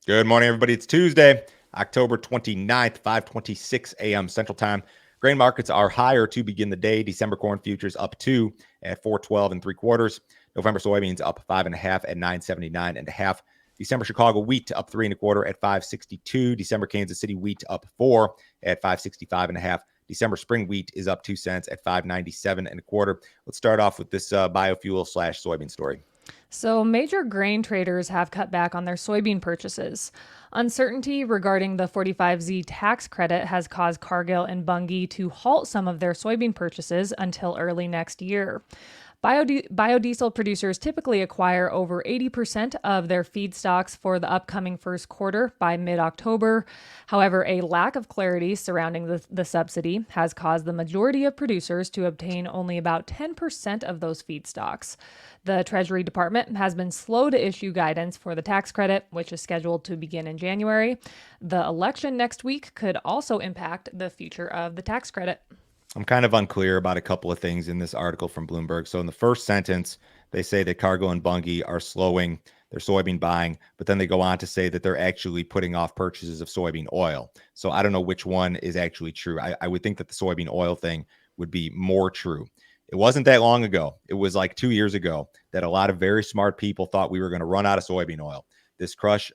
Good morning, everybody. It's Tuesday, October 29th, 5:26 a.m. Central Time. Grain markets are higher to begin the day. December corn futures up 2 at 412 and 3/4. November soybeans up 5.5 at 979.5. December Chicago wheat up 3.25 at 562. December Kansas City wheat up 4 at 565.5. December spring wheat is up 2 cents at 597.25. Let's start off with this biofuel slash soybean story. So, major grain traders have cut back on their soybean purchases. Uncertainty regarding the 45Z tax credit has caused Cargill and Bunge to halt some of their soybean purchases until early next year. Biodiesel producers typically acquire over 80% of their feedstocks for the upcoming first quarter by mid October. However, a lack of clarity surrounding the subsidy has caused the majority of producers to obtain only about 10% of those feedstocks. The Treasury Department has been slow to issue guidance for the tax credit, which is scheduled to begin in January. The election next week could also impact the future of the tax credit. I'm kind of unclear about a couple of things in this article from Bloomberg. So in the first sentence, they say that Cargill and Bunge are slowing their soybean buying, but then they go on to say that they're actually putting off purchases of soybean oil. So I don't know which one is actually true. I would think that the soybean oil thing would be more true. It wasn't that long ago. It was like 2 years ago that a lot of very smart people thought we were going to run out of soybean oil. This crush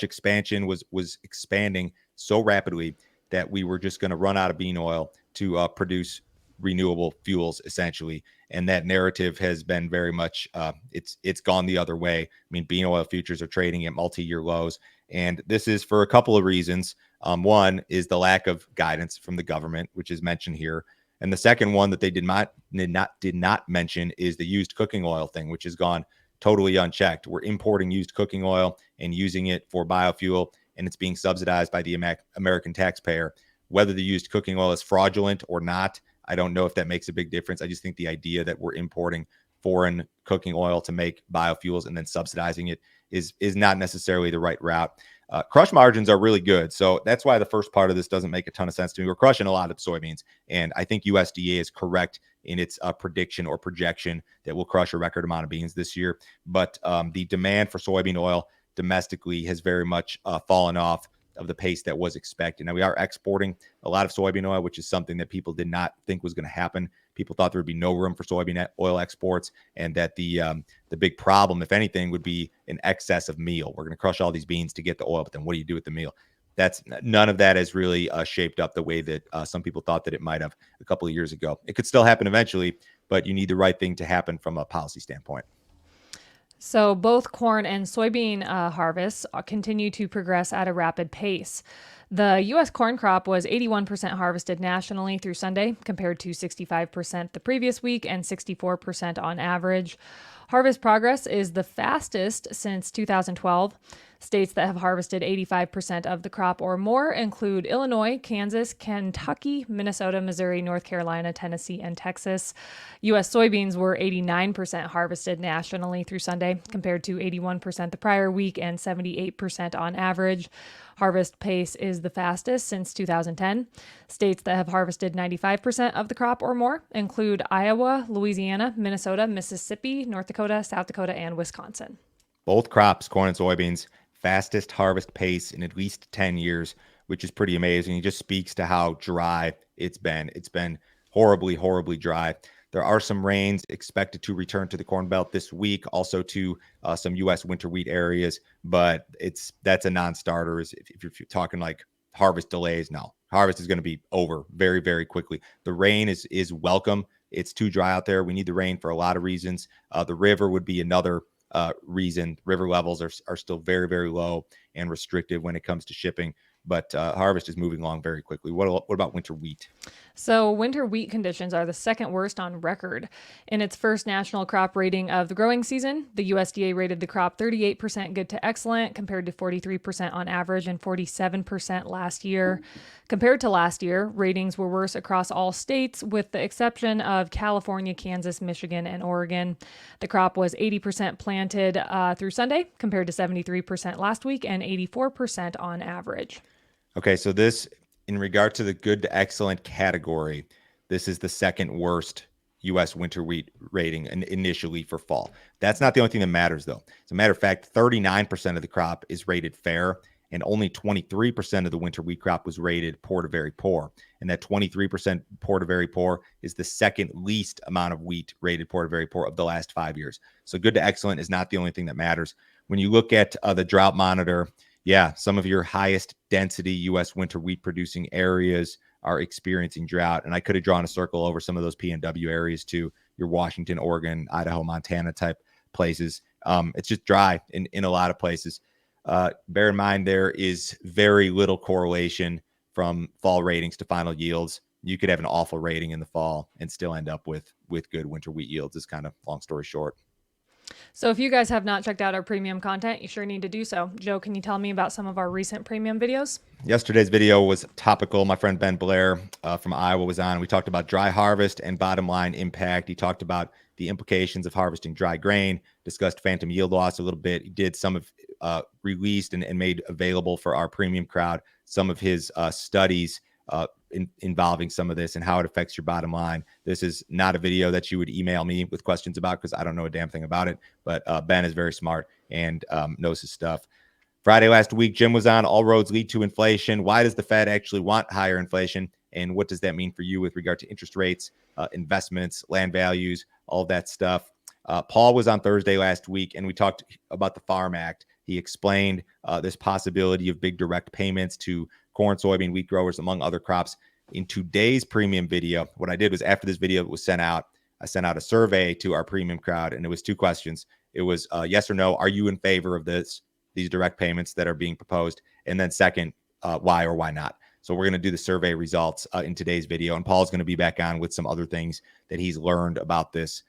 expansion was expanding so rapidly that we were just going to run out of bean oil to produce renewable fuels, essentially. And that narrative has been very much it's gone the other way. I mean, bean oil futures are trading at multi-year lows, and this is for a couple of reasons. One is the lack of guidance from the government, which is mentioned here, and the second one that they did not mention is the used cooking oil thing, which has gone totally unchecked. We're importing used cooking oil and using it for biofuel, and it's being subsidized by the American taxpayer. Whether the used cooking oil is fraudulent or not, I don't know if that makes a big difference. I just think the idea that we're importing foreign cooking oil to make biofuels and then subsidizing it is not necessarily the right route. Crush margins are really good. So that's why the first part of this doesn't make a ton of sense to me. We're crushing a lot of soybeans, and I think USDA is correct in its prediction or projection that we'll crush a record amount of beans this year. But the demand for soybean oil domestically has very much fallen off of the pace that was expected. Now, we are exporting a lot of soybean oil, which is something that people did not think was going to happen. People thought there would be no room for soybean oil exports, and that the big problem, if anything, would be an excess of meal. We're going to crush all these beans to get the oil, but then what do you do with the meal? That's none of that has really shaped up the way that some people thought that it might have a couple of years ago. It could still happen eventually, but you need the right thing to happen from a policy standpoint. So, both corn and soybean harvests continue to progress at a rapid pace. The U.S. corn crop was 81% harvested nationally through Sunday, compared to 65% the previous week and 64% on average. Harvest progress is the fastest since 2012. States that have harvested 85% of the crop or more include Illinois, Kansas, Kentucky, Minnesota, Missouri, North Carolina, Tennessee, and Texas. U.S. soybeans were 89% harvested nationally through Sunday, compared to 81% the prior week and 78% on average. Harvest pace is the fastest since 2010. States that have harvested 95% of the crop or more include Iowa, Louisiana, Minnesota, Mississippi, North Dakota, South Dakota, and Wisconsin. Both crops, corn and soybeans, fastest harvest pace in at least 10 years, which is pretty amazing. It just speaks to how dry it's been. It's been horribly, horribly dry. There are some rains expected to return to the Corn Belt this week, also to some U.S. winter wheat areas, but that's a non-starter. If you're talking like harvest delays, no, harvest is going to be over very, very quickly. The rain is welcome. It's too dry out there. We need the rain for a lot of reasons. The river would be another reason. River levels are still very, very low and restrictive when it comes to shipping, but harvest is moving along very quickly. What about winter wheat? So, winter wheat conditions are the second worst on record. In its first national crop rating of the growing season, the USDA rated the crop 38% good to excellent, compared to 43% on average and 47% last year. Compared to last year, ratings were worse across all states, with the exception of California, Kansas, Michigan, and Oregon. The crop was 80% planted through Sunday, compared to 73% last week and 84% on average. Okay, so this, in regard to the good to excellent category, this is the second worst U.S. winter wheat rating initially for fall. That's not the only thing that matters, though. As a matter of fact, 39% of the crop is rated fair, and only 23% of the winter wheat crop was rated poor to very poor. And that 23% poor to very poor is the second least amount of wheat rated poor to very poor of the last 5 years. So good to excellent is not the only thing that matters. When you look at the drought monitor, yeah, some of your highest density U.S. winter wheat producing areas are experiencing drought. And I could have drawn a circle over some of those PNW areas too, your Washington, Oregon, Idaho, Montana type places. It's just dry in a lot of places. Bear in mind, there is very little correlation from fall ratings to final yields. You could have an awful rating in the fall and still end up with good winter wheat yields, is kind of long story short. So if you guys have not checked out our premium content, you sure need to do so. Joe, can you tell me about some of our recent premium videos? Yesterday's video was topical. My friend Ben Blair from Iowa was on. We talked about dry harvest and bottom line impact. He talked about the implications of harvesting dry grain, discussed phantom yield loss a little bit. He did some of released and made available for our premium crowd some of his studies involving some of this and how it affects your bottom line. This is not a video that you would email me with questions about because I don't know a damn thing about it. But Ben is very smart and knows his stuff. Friday last week, Jim was on. All roads lead to inflation. Why does the Fed actually want higher inflation? And what does that mean for you with regard to interest rates, investments, land values, all that stuff? Paul was on Thursday last week, and we talked about the Farm Act. He explained this possibility of big direct payments to corn, soybean, wheat growers, among other crops. In today's premium video, what I did was after this video was sent out, I sent out a survey to our premium crowd, and it was 2 questions. It was yes or no, are you in favor of these direct payments that are being proposed? And then second, why or why not? So we're going to do the survey results in today's video, and Paul's going to be back on with some other things that he's learned about this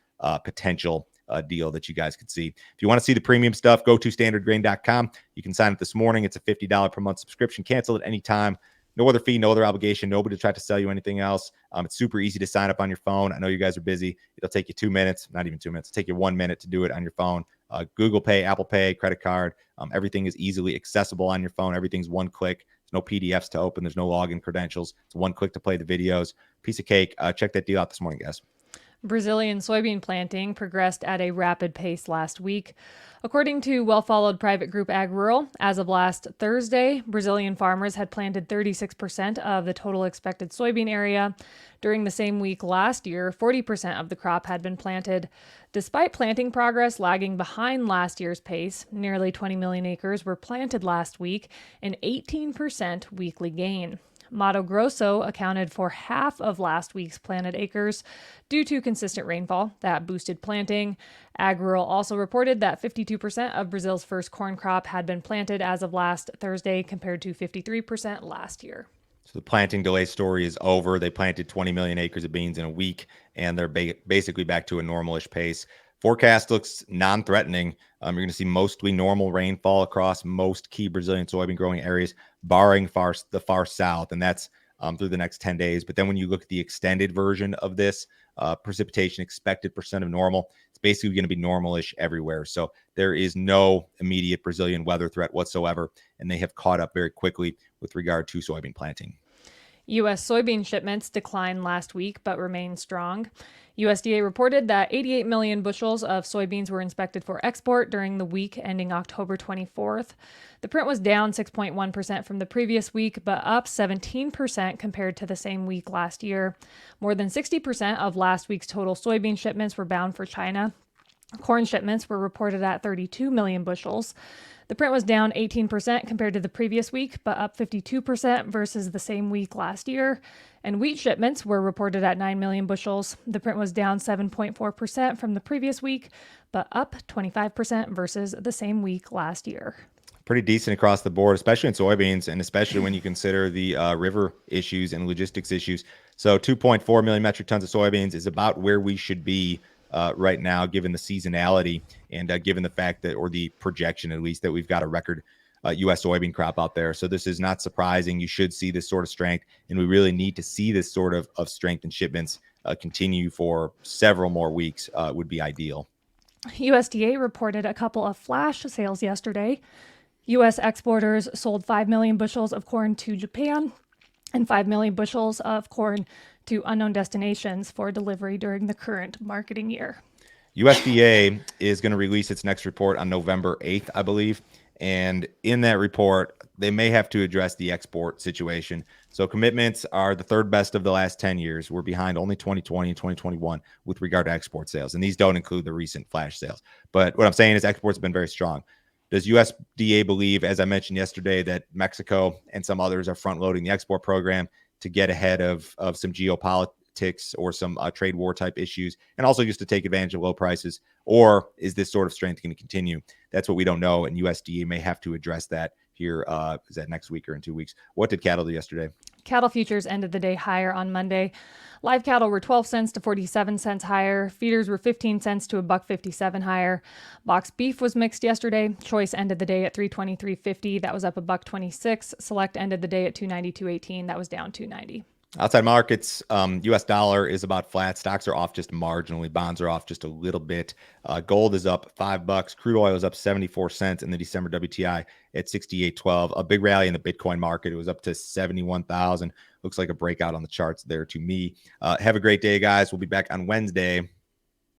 potential deal that you guys could see. If you want to see the premium stuff, go to standardgrain.com. You can sign up this morning. It's a $50 per month subscription. Cancel at any time. No other fee, no other obligation. Nobody to try to sell you anything else. It's super easy to sign up on your phone. I know you guys are busy. It'll take you 2 minutes, not even 2 minutes. It'll take you 1 minute to do it on your phone. Google Pay, Apple Pay, credit card. Everything is easily accessible on your phone. Everything's one click. There's no PDFs to open. There's no login credentials. It's one click to play the videos. Piece of cake. Check that deal out this morning, guys. Brazilian soybean planting progressed at a rapid pace last week. According to well-followed private group Ag Rural, as of last Thursday, Brazilian farmers had planted 36% of the total expected soybean area. During the same week last year, 40% of the crop had been planted. Despite planting progress lagging behind last year's pace, nearly 20 million acres were planted last week, an 18% weekly gain. Mato Grosso accounted for half of last week's planted acres due to consistent rainfall that boosted planting. Ag Rural also reported that 52% of Brazil's first corn crop had been planted as of last Thursday compared to 53% last year. So the planting delay story is over. They planted 20 million acres of beans in a week, and they're basically back to a normalish pace. Forecast looks non-threatening. You're going to see mostly normal rainfall across most key Brazilian soybean growing areas, barring the far south, and that's through the next 10 days. But then when you look at the extended version of this, precipitation expected percent of normal, it's basically going to be normalish everywhere. So there is no immediate Brazilian weather threat whatsoever, and they have caught up very quickly with regard to soybean planting. U.S. soybean shipments declined last week but remain strong. USDA reported that 88 million bushels of soybeans were inspected for export during the week ending October 24th. The print was down 6.1% from the previous week, but up 17% compared to the same week last year. More than 60% of last week's total soybean shipments were bound for China. Corn shipments were reported at 32 million bushels. The print was down 18% compared to the previous week, but up 52% versus the same week last year. And wheat shipments were reported at 9 million bushels. The print was down 7.4% from the previous week, but up 25% versus the same week last year. Pretty decent across the board, especially in soybeans, and especially when you consider the river issues and logistics issues. So 2.4 million metric tons of soybeans is about where we should be right now, given the seasonality and given the fact that, or the projection at least, that we've got a record U.S. soybean crop out there. So this is not surprising. You should see this sort of strength, and we really need to see this sort of strength in shipments continue for several more weeks would be ideal. USDA reported a couple of flash sales yesterday. U.S. exporters sold 5 million bushels of corn to Japan and 5 million bushels of corn to unknown destinations for delivery during the current marketing year. USDA is going to release its next report on November 8th, I believe. And in that report, they may have to address the export situation. So commitments are the third best of the last 10 years. We're behind only 2020 and 2021 with regard to export sales. And these don't include the recent flash sales. But what I'm saying is exports have been very strong. Does USDA believe, as I mentioned yesterday, that Mexico and some others are front loading the export program to get ahead of some geopolitics or some trade war type issues, and also just to take advantage of low prices? Or is this sort of strength going to continue? That's what we don't know, and USDA may have to address that here. Is that next week or in 2 weeks? What did cattle do yesterday? Cattle futures ended the day higher on Monday. Live cattle were 12 cents to 47 cents higher. Feeders were 15 cents to $1.57 higher. Boxed beef was mixed yesterday. Choice ended the day at $323.50. That was up $1.26. Select ended the day at $292.18. That was down $2.90. Outside markets, U.S. dollar is about flat. Stocks are off just marginally. Bonds are off just a little bit. Gold is up $5. Crude oil is up 74 cents in the December WTI at 68.12. A big rally in the Bitcoin market. It was up to 71,000. Looks like a breakout on the charts there to me. Have a great day, guys. We'll be back on Wednesday